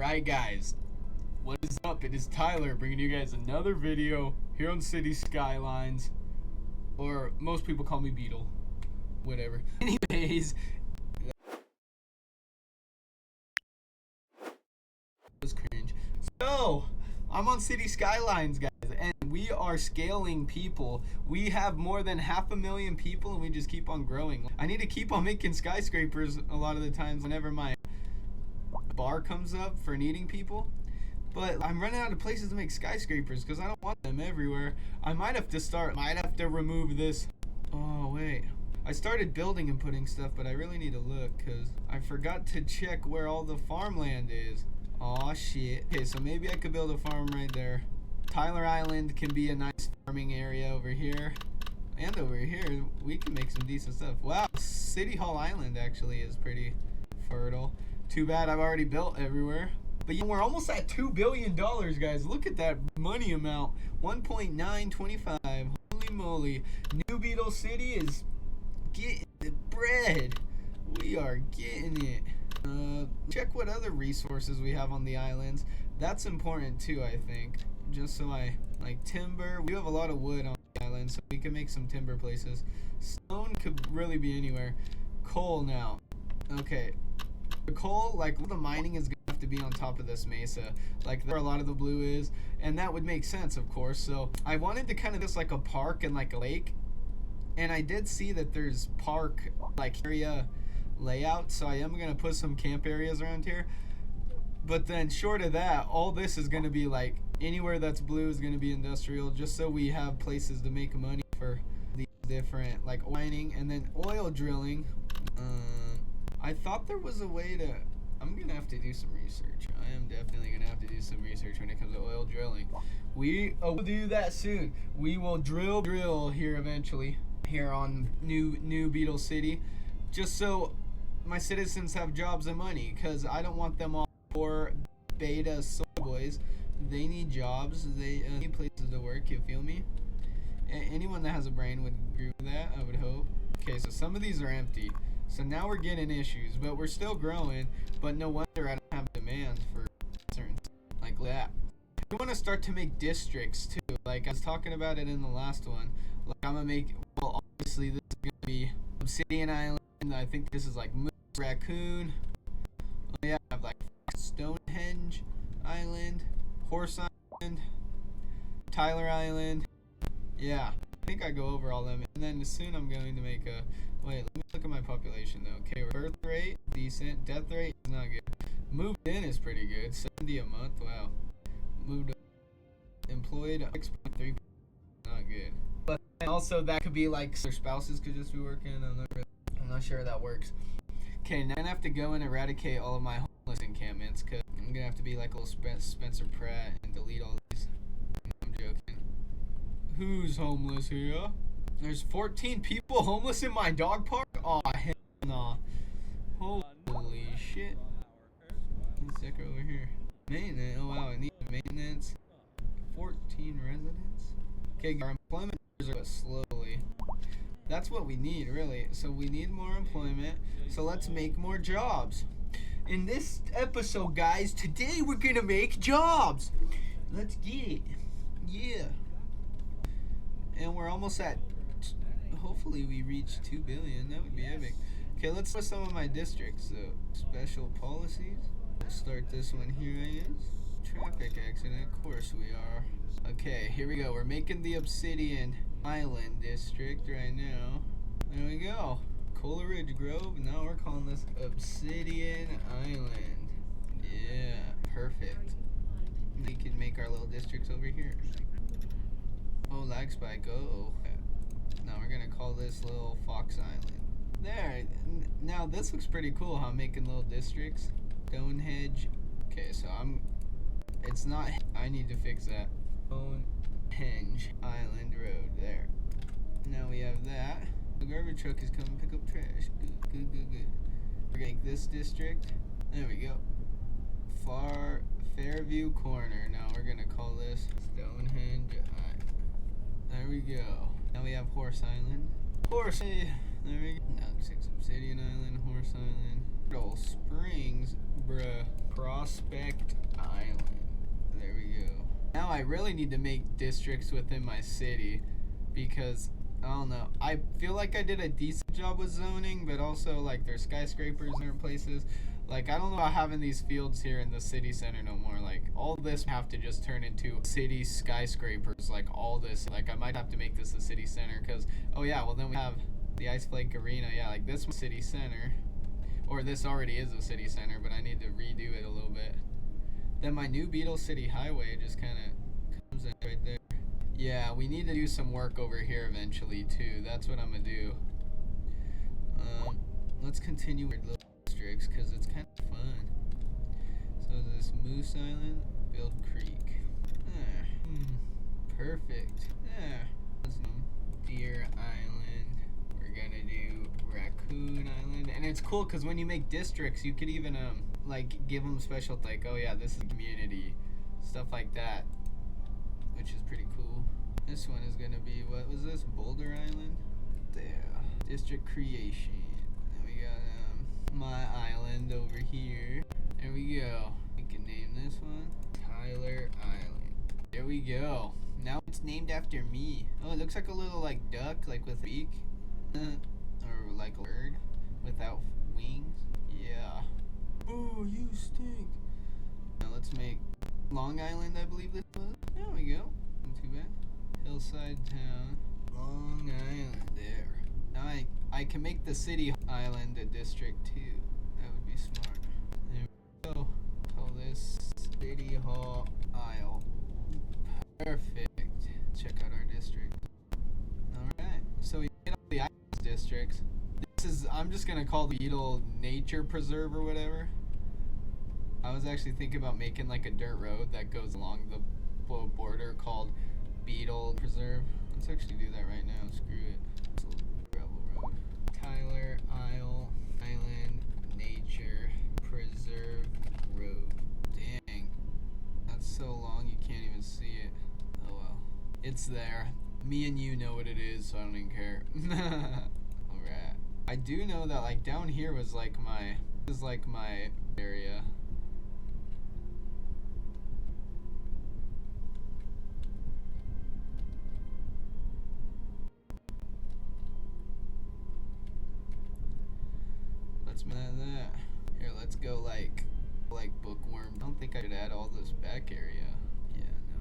Alright guys, what is up? It is Tyler bringing you guys another video here on City Skylines, or most people call me Beadle, whatever. Anyways, that was cringe. So, I'm on City Skylines, guys, and we are scaling people. We have more than 500,000 people and we just keep on growing. I need to keep on making skyscrapers a lot of the times whenever my bar comes up for needing people, but I'm running out of places to make skyscrapers because I don't want them everywhere. I might have to remove this. Oh wait, I started building and putting stuff, but I really need to look because I forgot to check where all the farmland is. Aw shit. Okay, so maybe I could build a farm right there. Tyler Island can be a nice farming area over here, and over here we can make some decent stuff. Wow, City Hall Island actually is pretty fertile. Too bad I've already built everywhere. But yeah, we're almost at $2 billion, guys. Look at that money amount. 1.925. Holy moly. New Beadle City is getting the bread. We are getting it. Check what other resources we have on the islands. That's important too, I think. Just so like timber. We have a lot of wood on the island, so we can make some timber places. Stone could really be anywhere. Coal now. Okay. The coal, like the mining is gonna have to be on top of this mesa, like where a lot of the blue is, and that would make sense, of course. So I wanted to kind of just like a park and like a lake, and I did see that there's park like area layout, so I am gonna put some camp areas around here. But then short of that, all this is gonna be like anywhere that's blue is gonna be industrial, just so we have places to make money for these different like mining and then oil drilling. I thought there was a way to... I'm going to have to do some research. I am definitely going to have to do some research when it comes to oil drilling. We will do that soon. We will drill here eventually, here on New Beadle City, just so my citizens have jobs and money, because I don't want them all poor beta soy boys. They need jobs. They need places to work, you feel me? Anyone that has a brain would agree with that, I would hope. Okay, so some of these are empty. So now we're getting issues, but we're still growing. But no wonder I don't have demand for certain like that. I want to start to make districts too. Like I was talking about it in the last one. Like I'm gonna make. Well, obviously this is gonna be Obsidian Island. I think this is like Moose Raccoon. Oh yeah, I have like Stonehenge Island, Horse Island, Tyler Island. Yeah, I think I go over all them, and then soon I'm going to make a. Wait, let me look at my population though. Okay, birth rate, decent. Death rate is not good. Moved in is pretty good. 70 a month, wow. Moved employed 6.3, not good. But also that could be like their spouses could just be working. I'm not sure that works. Okay, now I'm gonna have to go and eradicate all of my homeless encampments, cause I'm gonna have to be like a little Spencer Pratt and delete all these. I'm joking. Who's homeless here? There's 14 people homeless in my dog park? Aw, oh, hell nah. Holy shit. Let's check over here. Maintenance. Oh wow, it needs maintenance. 14 residents? Okay, our employment numbers are slowly. That's what we need, really. So we need more employment. So let's make more jobs. In this episode, guys, today we're gonna make jobs. Let's get it. Yeah. And we're almost at... Hopefully we reach 2 billion. That would be epic. Okay, let's put some of my districts. So, special policies. We'll start this one here, I guess. Traffic accident. Of course we are. Okay, here we go. We're making the Obsidian Island district right now. There we go. Coleridge Grove. Now we're calling this Obsidian Island. Yeah, perfect. We can make our little districts over here. Oh, lag spike. Oh. Now we're gonna call this little Fox Island. There. Now this looks pretty cool, huh? Making little districts. Stonehenge. Okay, so it's not. I need to fix that. Stonehenge Island Road. There. Now we have that. The garbage truck is coming to pick up trash. Good. We're gonna make this district. There we go. Fairview Corner. Now we're gonna call this Stonehenge Island. There we go. Now we have Horse Island. There we go. Now 6 Obsidian Island, Horse Island. Beadle Springs, bruh. Prospect Island. There we go. Now I really need to make districts within my city because I don't know. I feel like I did a decent job with zoning, but also like there's skyscrapers in different places. Like I don't know about having these fields here in the city center no more. Like all this have to just turn into city skyscrapers. Like all this. Like I might have to make this a city center because oh yeah, well then we have the Ice Flake Arena. Yeah, like this one's city center. Or this already is a city center, but I need to redo it a little bit. Then my new Beadle City Highway just kind of comes in right there. Yeah, we need to do some work over here eventually too. That's what I'm gonna do. Let's continue with little districts because it's kind of fun. So this Moose Island, Build Creek. Perfect. Deer Island. We're gonna do Raccoon Island, and it's cool because when you make districts, you could even like give them special like, oh yeah, this is community, stuff like that, which is pretty cool. This one is gonna be, what was this? Boulder Island. There. District creation. Then we got my island over here. There we go. We can name this one Tyler Island. There we go. Now it's named after me. Oh, it looks like a little like duck, like with a beak. Or like a bird without wings. Yeah. Oh, you stink. Now let's make Long Island, I believe this was. There we go. Not too bad. Hillside Town. Long Island. There. Now I can make the city island a district too. That would be smart. There we go. Call this City Hall Isle. Perfect. Check out our district. Alright. So we get all the island districts. This is, I'm just gonna call the Beadle Nature Preserve or whatever. I was actually thinking about making like a dirt road that goes along the border called Beadle Preserve. Let's actually do that right now. Screw it. It's a little gravel road. Tyler Isle Island Nature Preserve Road. Dang. That's so long you can't even see it. Oh well. It's there. Me and you know what it is, so I don't even care. Alright. I do know that like down here was like my area. Let's make that. Here, let's go like Bookworm. I don't think I could add all this back area. Yeah, no.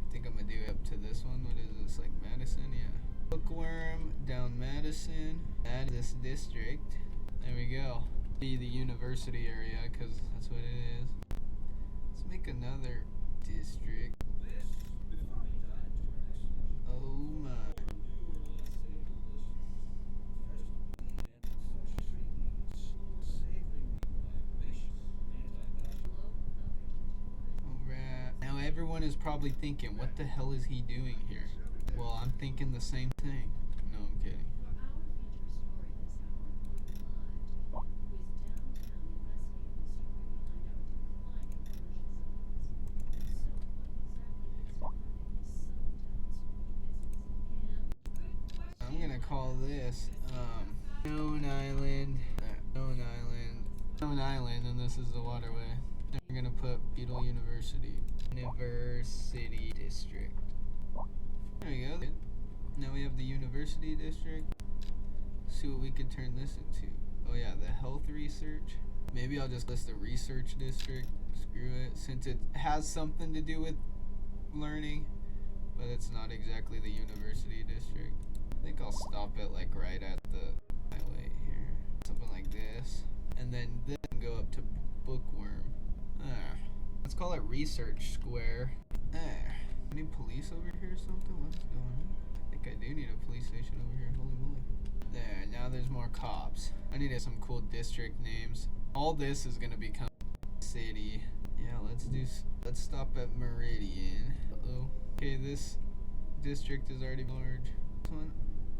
I think I'm gonna do it up to this one. What is this, like Madison? Yeah. Bookworm down Madison. Add this district. There we go. Be the university area, because that's what it is. Let's make another district. Oh my. Alright. Now everyone is probably thinking, what the hell is he doing here? Well, I'm thinking the same thing. No, I'm kidding. I'm gonna call this Stone Island. Stone Island. Stone Island, and this is the waterway. And we're gonna put Beadle University. University District. There we go. Now we have the University District. See what we could turn this into. Oh yeah, the health research. Maybe I'll just list the research district. Screw it, since it has something to do with learning, but it's not exactly the university district. I think I'll stop it like right at the highway here. Something like this. And then this can go up to Bookworm. Let's call it Research Square. Any police over here or something? What's going on? I think I do need a police station over here. Holy moly. There, now there's more cops. I need some cool district names. All this is gonna become city. Yeah, let's stop at Meridian. Uh-oh. Okay, this district is already large. This one,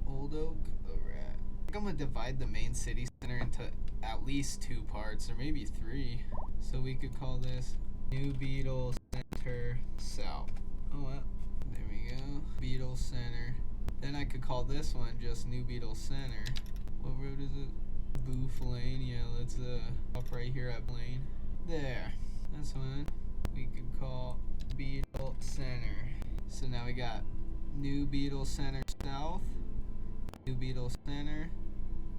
Old Oak. Alright. I think I'm gonna divide the main city center into at least 2 parts, or maybe 3. So we could call this New Beadle Center South. Oh well, there we go. Beadle Center. Then I could call this one just New Beadle Center. What road is it? Booth Lane. Yeah, let's up right here at Lane. There. That's one we could call Beadle Center. So now we got New Beadle Center South, New Beadle Center.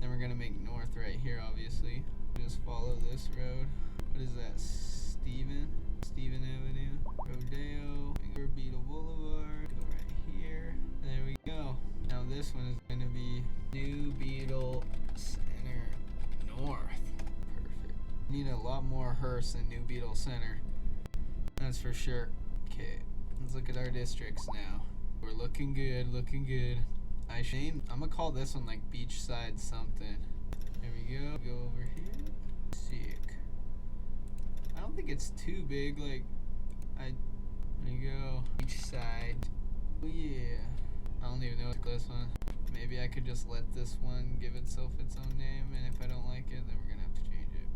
Then we're gonna make north right here, obviously. Just follow this road. What is that? Stephen Avenue, Rodeo, Beadle Boulevard. Go right here. And there we go. Now this one is gonna be New Beadle Center North. Perfect. Need a lot more hearse than New Beadle Center. That's for sure. Okay, let's look at our districts now. We're looking good, looking good. I'm gonna call this one like Beachside something. There we go. Go over here. Sick. I don't think it's too big. Like, there you go. Beachside. Oh yeah. I don't even know what this one. Maybe I could just let this one give itself its own name, and if I don't like it, then we're gonna have to change it.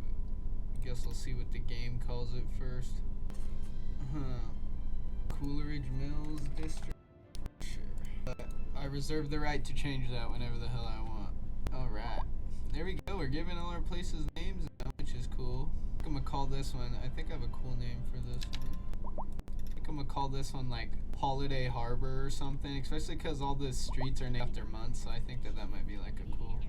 But I guess we'll see what the game calls it first. Coleridge Mills District. Sure. But I reserve the right to change that whenever the hell I want. Alright. There we go. We're giving all our places names now, which is cool. I think I'm gonna call this one. I think I have a cool name for this one. I think I'm gonna call this one like Holiday Harbor or something, especially because all the streets are named after months, so I think that might be like a cool.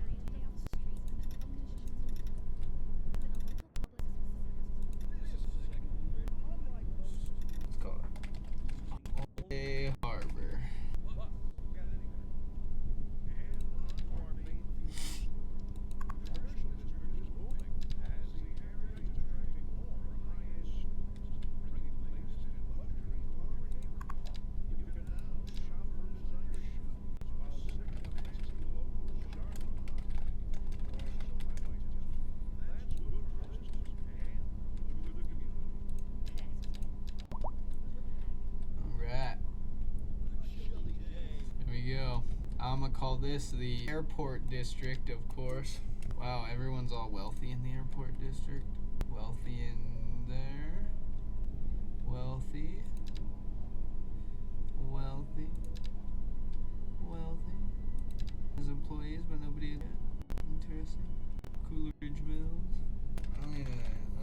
Let's call it Holiday Harbor. I'm gonna call this the airport district, of course. Wow, everyone's all wealthy in the airport district. Wealthy in there. Wealthy. Wealthy. Wealthy. There's employees, but nobody in that. Interesting. Coleridge Mills. Oh yeah,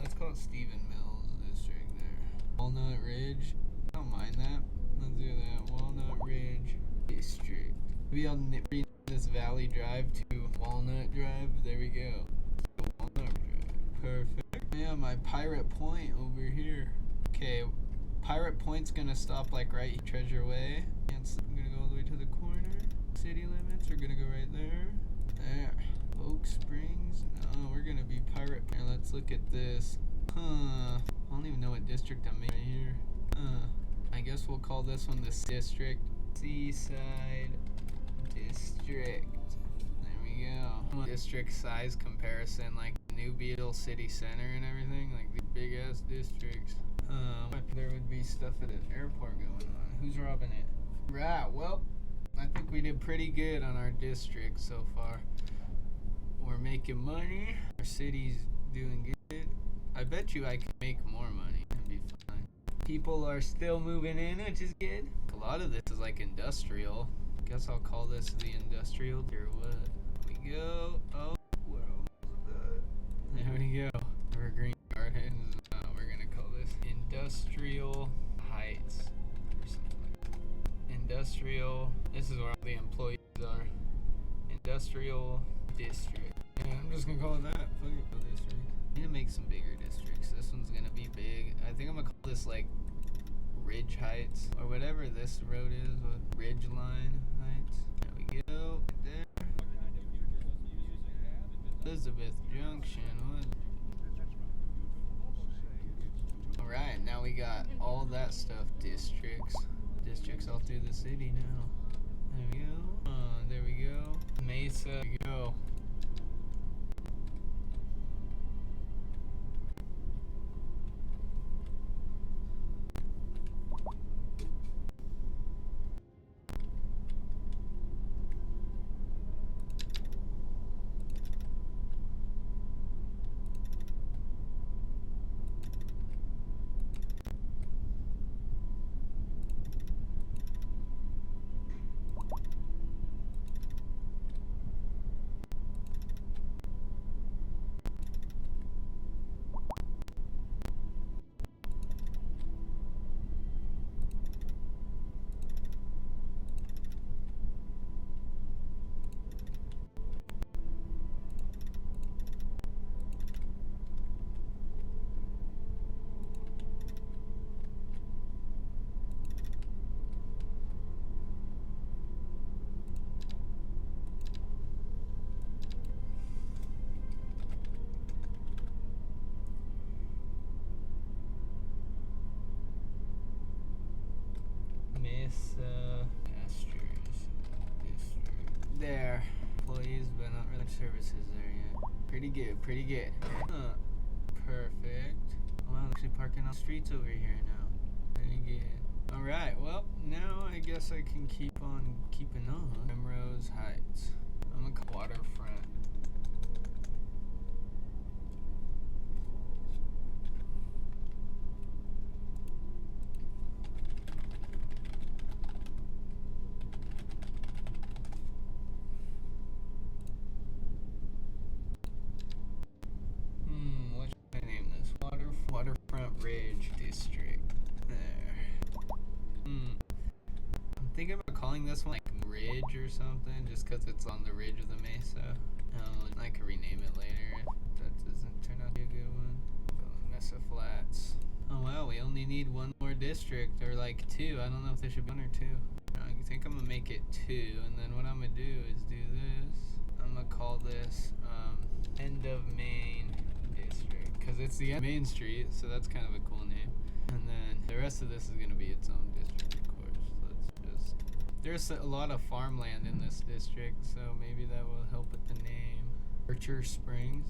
let's call it Stephen Mills district there. Walnut Ridge. I don't mind that. Let's do that. Walnut Ridge district. Maybe I'll rename this Valley Drive to Walnut Drive. There we go. Walnut Drive. Perfect. Yeah, my Pirate Point over here. Okay, Pirate Point's gonna stop like right Treasure Way. I'm gonna go all the way to the corner. City limits, we're gonna go right there. There. Oak Springs. No, we're gonna be Pirate Point. Let's look at this. I don't even know what district I'm in right here. I guess we'll call this one the district. Seaside District. There we go. District size comparison, like New Beadle City Center and everything, like the big ass districts. There would be stuff at an airport going on. Who's robbing it? Right, well, I think we did pretty good on our district so far. We're making money. Our city's doing good. I bet you I can make more money. That'd be fine. People are still moving in, which is good. A lot of this is like industrial. Guess I'll call this the industrial or what? We go. Oh, we're almost done. There we go. Evergreen Gardens. We're gonna call this Industrial Heights or something like that. Industrial. This is where all the employees are. Industrial District. Yeah, I'm just gonna call it that. Fuck it, district. I need to make some bigger districts. This one's gonna be big. I think I'm gonna call this like Ridge Heights or whatever this road is. What? Ridgeline Heights. There we go. Right there. Elizabeth Junction. What? Alright, now we got all that stuff. Districts all through the city now. There we go. There we go. Mesa. There we go. Mesa Pastures District. There. Employees, but not really services there yet. Pretty good, pretty good. Perfect. Well, I'm actually parking on streets over here now. Very good. Alright, well, now I guess I can keep on keeping on. Primrose Heights. I'm gonna call waterfront. What should I name this? Waterfront Ridge District. There. I'm thinking about calling this one like Ridge or something, just because it's on the ridge of the mesa. I could rename it later if that doesn't turn out to be a good one. Mesa Flats. Oh wow, we only need one more district, or like two. I don't know if there should be one or two. I think I'm gonna make it two, and then what I'm gonna do is do this. I'm gonna call this End of Main District, because it's the end of Main Street, so that's kind of a cool name. And then the rest of this is gonna be its own district, of course. Let's just. There's a lot of farmland in this district, so maybe that will help with the name. Archer Springs.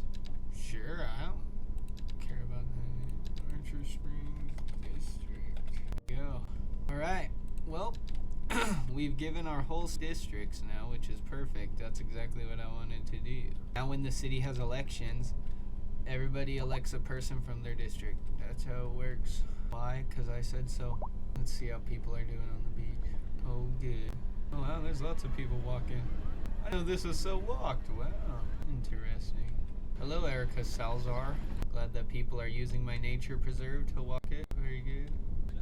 Sure, I don't care about that name. Archer Springs District. Go. Alright, well, we've given our whole districts now, which is perfect. That's exactly what I wanted to do. Now when the city has elections, everybody elects a person from their district. That's how it works. Why? Because I said so. Let's see how people are doing on the beach. Oh, good. Oh, wow, there's lots of people walking. I know this is so walked. Wow, interesting. Hello, Erica Salzar. Glad that people are using my nature preserve to walk it. Very good.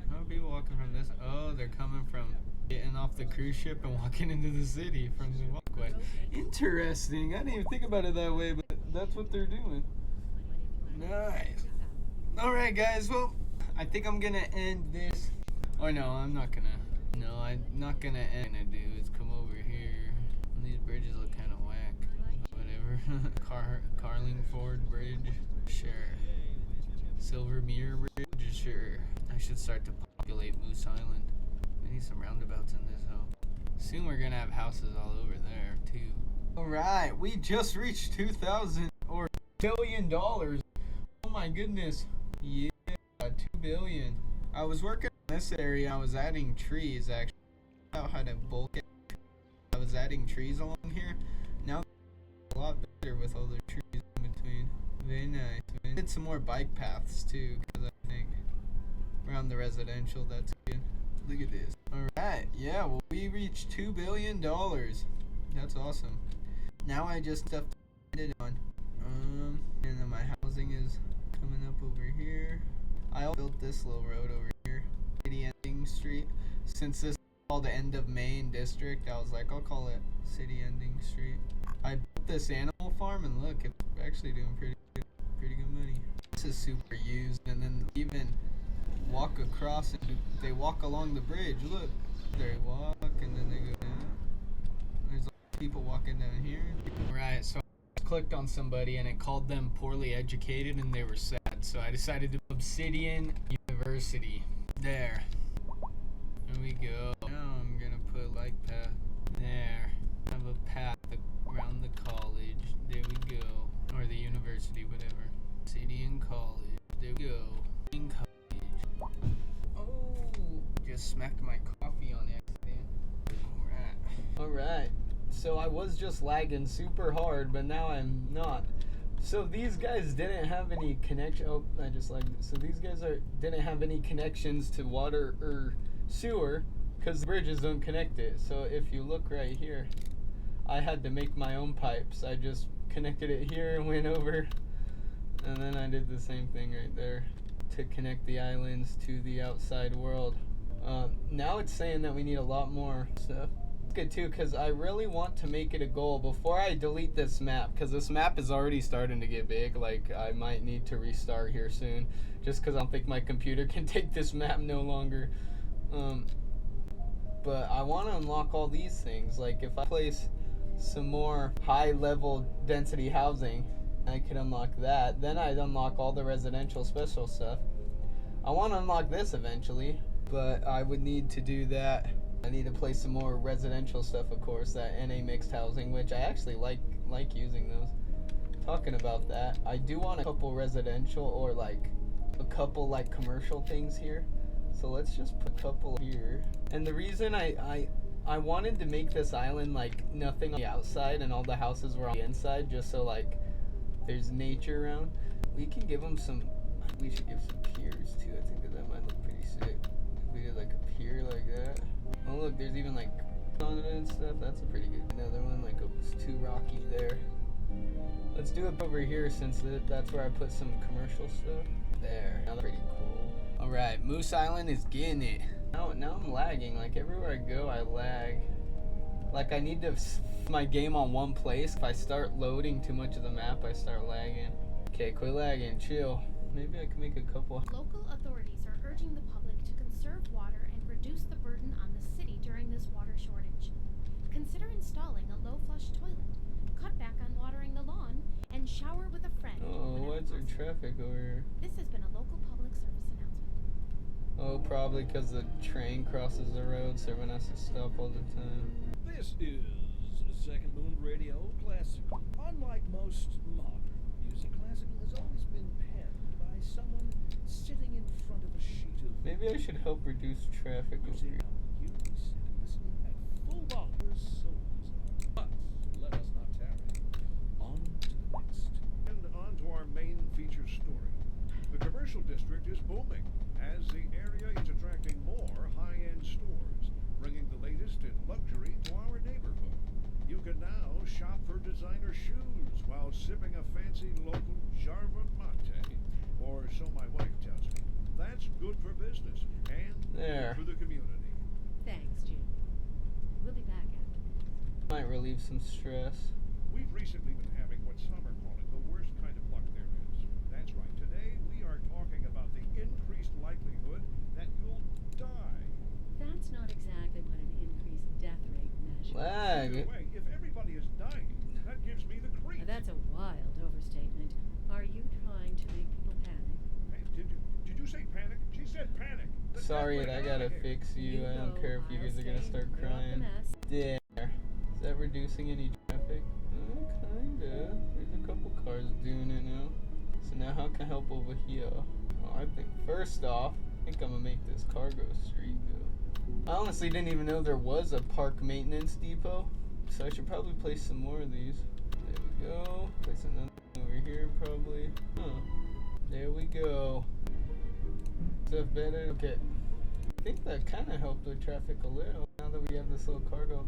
How are people walking from this? Oh, they're coming from getting off the cruise ship and walking into the city from the walkway. Interesting. I didn't even think about it that way, but that's what they're doing. Nice. Alright, guys. Well, I think I'm gonna end this. Or no, I'm not gonna. No, I'm not gonna end. What I'm gonna do is come over here. These bridges look kind of whack. Whatever. Carlingford Bridge. Sure. Silver Mirror Bridge. Sure. I should start to populate Moose Island. We need some roundabouts in this home. Soon we're gonna have houses all over there too. Alright, we just reached 2,000 or $2 billion. Oh my goodness. Yeah, 2 billion. I was working in this area. I was adding trees actually. I found out how to bulk it. I was adding trees along here. Now it's a lot better with all the trees in between. Very nice. I did some more bike paths too, because I think around the residential, that's good. Look at this. Alright, yeah, well, we reached $2 billion. That's awesome. Now I just have to end it on. And then my housing is coming up over here. I built this little road over here, City Ending Street. Since this is called the End of Main District, I was like, I'll call it City Ending Street. I built this animal farm, and look, it's actually doing pretty good money. This is super used, and then even walk across, and they walk along the bridge. Look, they walk, and then they go down. There's people walking down here. Right, so I clicked on somebody, and it called them poorly educated, and they were sad. So I decided to Obsidian University. There. There we go. Now I'm gonna put like path. There. Have a path around the college. There we go. Or the university, whatever. Obsidian College. There we go. In college. Oh, just smacked my coffee on accident. Alright. So I was just lagging super hard, but now I'm not. So these guys didn't have any connection. Oh, I just like it. So these guys didn't have any connections to water or sewer because the bridges don't connect it. So if you look right here, I had to make my own pipes. I just connected it here and went over, and then I did the same thing right there to connect the islands to the outside world. Now it's saying that we need a lot more stuff. Good too, because I really want to make it a goal before I delete this map, because this map is already starting to get big. Like, I might need to restart here soon, just because I don't think my computer can take this map no longer. But I want to unlock all these things. Like, if I place some more high level density housing, I could unlock that. Then I'd unlock all the residential special stuff. I want to unlock this eventually, but I would need to do that I need to play some more residential stuff, of course, that NA mixed housing, which I actually like using those. Talking about that, I do want a couple residential or like a couple like commercial things here. So let's just put a couple here. And the reason I wanted to make this island like nothing on the outside and all the houses were on the inside, just so like there's nature around. We can give them some, we should give some piers too. I think that might look pretty sick. If we did like a pier like that. Oh look, there's even like on it and stuff. That's a pretty good. Another one, like it's too rocky there. Let's do it over here since that's where I put some commercial stuff. There, now that's pretty cool. All right, Moose Island is getting it. Now I'm lagging. Like everywhere I go, I lag. Like I need to my game on one place. If I start loading too much of the map, I start lagging. Okay, quit lagging. Chill. Maybe I can make a couple. Local authorities are urging the public to conserve water and reduce the burden on the city during this water shortage. Consider installing a low flush toilet. Cut back on watering the lawn and shower with a friend. Oh, why's there traffic over here? This has been a local public service announcement. Oh, probably because the train crosses the road, so everyone has to stop all the time. This is Second Moon Radio Classical. Unlike most modern music, classical has always been penned by someone sitting in front of a sheet of... Maybe I should help reduce traffic over here. You sit listening at full volume souls. But let us not tarry. On to the next. And on to our main feature story. The commercial district is booming as the area is attracting more high-end stores, bringing the latest in luxury to our neighborhood. You can now shop for designer shoes while sipping a fancy local Jarva mate, or so my wife tells me. That's good for business and good for the community. Thanks, Jim. We'll be back after this. Might relieve some stress. We've recently been having what some are calling the worst kind of luck there is. That's right. Today we are talking about the increased likelihood that you'll die. That's not exactly what an increased death rate measures. Lag. Either way, if everybody is dying, that gives me the creeps. Now, that's a wild overstatement. Are you trying to make people panic? Hey, did you say panic? She said panic. The Sorry, death I rate gotta out of here. fix you. I don't care if you guys are gonna start crying. There. Is that reducing any traffic? Kinda. There's a couple cars doing it now. So now how can I help over here? Well, I think first off, I think I'm gonna make this cargo street go. I honestly didn't even know there was a park maintenance depot. So I should probably place some more of these. There we go. Place another one over here probably. Huh. There we go. Stuff better? Okay. I think that kind of helped with traffic a little. Now that we have this little cargo.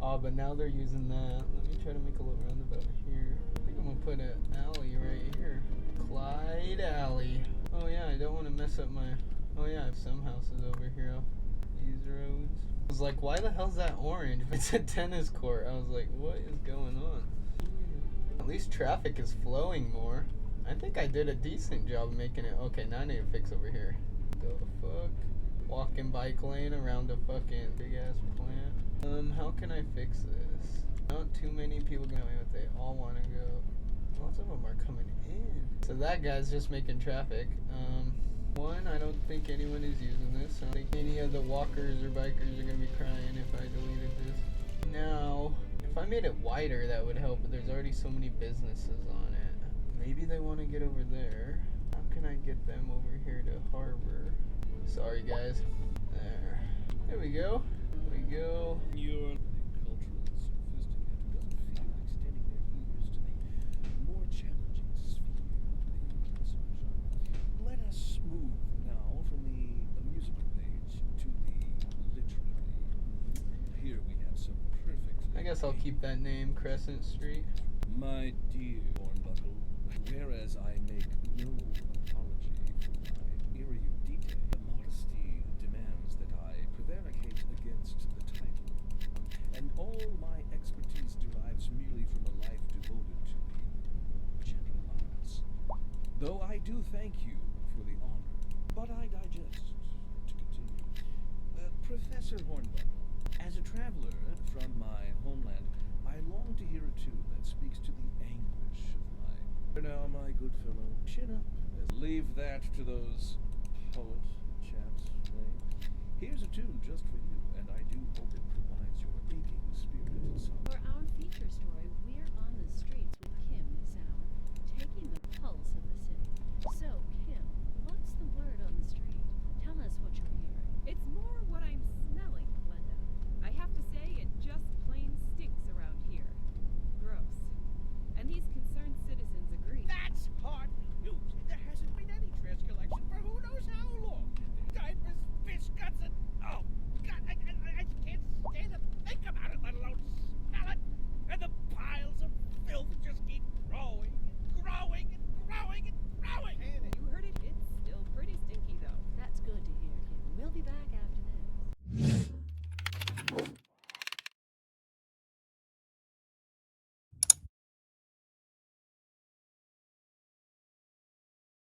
Oh, but now they're using that. Let me try to make a little roundabout here. I think I'm gonna put an alley right here. Clyde Alley. Oh yeah, I don't want to mess up my... Oh yeah, I have some houses over here off these roads. I was like, why the hell's that orange? It's a tennis court. I was like, what is going on? At least traffic is flowing more. I think I did a decent job making it. Okay, now I need to fix over here. The fuck? Walking bike lane around a fucking big ass plant. How can I fix this? Not too many people going what they all want to go. Lots of them are coming in. So that guy's just making traffic. One, I don't think anyone is using this. I don't think any of the walkers or bikers are gonna be crying if I deleted this. Now, if I made it wider, that would help, but there's already so many businesses on it. Maybe they want to get over there. How can I get them over here to Harbor? Sorry, guys. There we go. There we go. You're cultural sophisticate who doesn't feel extending their ears to the more challenging sphere of the classical genre. Let us move now from the musical page to the literary. Here we have some perfect... I guess I'll keep that name, Crescent Street. My dear Hornbuckle, whereas I make no apology for my erudite, modesty demands that I prevaricate against the title, and all my expertise derives merely from a life devoted to the gentle arts. Though I do thank you for the honor, but I digest. To continue, Professor Hornbuckle, as a traveler from my homeland, I long to hear a tune that speaks to the anguish of my... Now, my good fellow, chin up. Leave that to those poet chaps, eh? Here's a tune just for you, and I do story